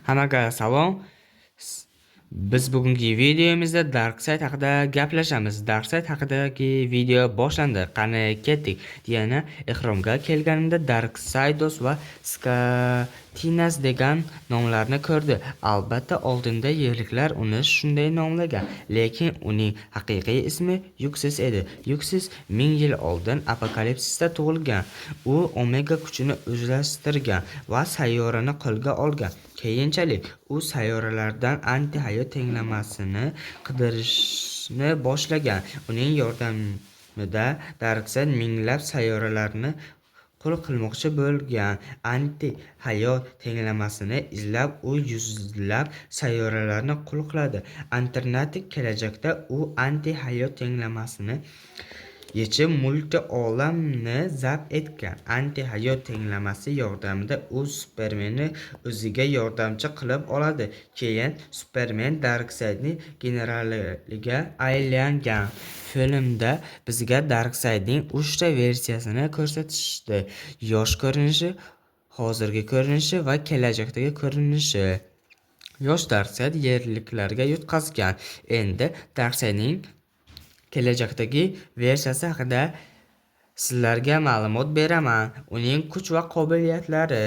Hammaga salom. Biz bugungi videomizda Darkseid haqida gaplashamiz. Darkseid haqidagi video boshlandi. Qani ketdik. Yana ekranga kelganimda Darksaidos va Skatinas degan nomlarni ko'rdi. Albatta oldinda yerliklar uni shunday nomlagan, lekin uning haqiqiy ismi Yuxis edi. Yuxis 1000 yil oldin apokalipsisda tug'ilgan. U Omega kuchini o'zlashtirgan va sayyorani qo'lga olgan. Keyinchalik u sayyoralardan anti-hayot tenglamasini qidirishni boshlagan. Uning yordamida Darkseid minglab sayyoralarni qul qilmoqchi bo'lgan. Anti-hayot tenglamasini izlab, u yuzlab sayyoralarni qul qiladi. Alternativ kelajakda u anti-hayot tenglamasini yechib multi olamni zabt etgan. Anti-hayot tenglamasi yordamida u Supermanni o'ziga yordamchi qilib oladi. Keyin Superman Darkseidning generaliga aylangan. Filmda bizga Darkseidning 3 ta versiyasini ko'rsatishdi: yosh ko'rinishi, hozirgi ko'rinishi va kelajakdagi ko'rinishi. Yosh Darkseid yerliklarga yutqazgan. Endi Darkseidning kelajakdagi versiyasi haqida sizlarga ma'lumot beraman. Uning kuch va qobiliyatlari: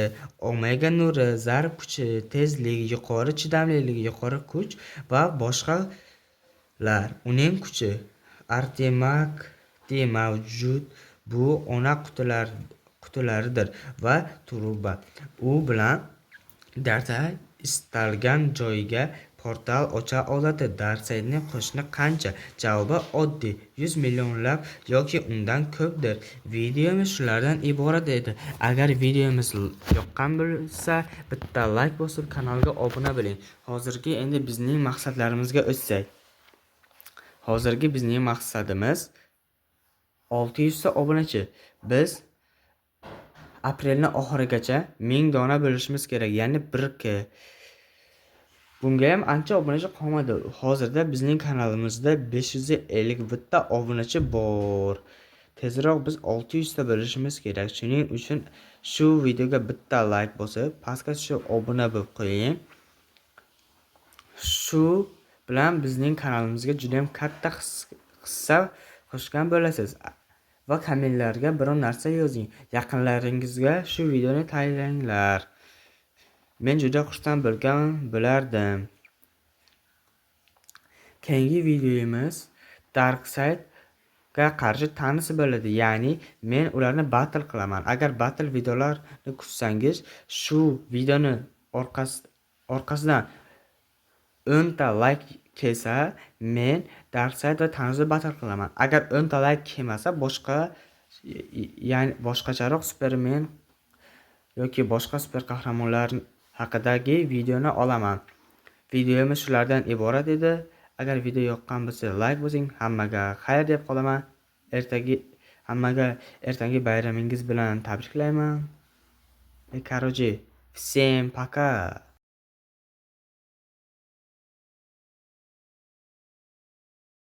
Omega nuri, zarb kuchi, tezlik, yuqori chidamlilik, yuqori kuch va boshqalar. Uning kuchi: Artemakti mavjud, bu ona qutilaridir va turba. U bilan Darkseid istalgan joyga portal ocha oladi. Darkseidning qo'shni qancha? Javobi oddiy: 100 millionlab yoki undan ko'pdir. Videomiz shulardan iborat edi. Agar videomiz yoqqan bo'lsa, bitta like bosib kanalga obuna bo'ling. Endi bizning maqsadlarimizga o'tsak. Hozirgi bizning maqsadimiz 600 ta obunachi. Biz aprelning oxirigacha 1000 dona bo'lishimiz kerak, ya'ni 1k. Bunga ham ancha obunachi qolmadi. Hozirda bizning kanalimizda 551 ta obunachi bor. Tezroq biz 600 ta bo'lishimiz kerak. Shuning uchun shu videoga bitta like bosib, pastga tushib obuna bo'lib qo'ying. Shu bilan bizning kanalimizga juda ham katta hissa qo'shgan bo'lasiz. Va kommentlarga biror narsa yozing. Yaqinlaringizga shu videoni tayyorlanglar. Men juda xursand bo'lardim. Keyingi videomiz Darkseidga qarshi tanisi bo'ladi. Ya'ni men ularni battle qilaman. Agar battle videolarini kutsangiz, shu videoni orqasidan 10 ta like kelsa, men Darkseid va tanisi battle qilaman. Agar 10 ta like kelmasa, boshqacharoq Superman yoki boshqa super qahramonlar haqidagi videoni olaman. Videomiz shulardan iborat edi. Agar video yoqqan bo'lsa, like bosing. Hammaga xayr deb qolaman. Hammaga ertangi bayramingiz bilan tabriklayman. Всем пока.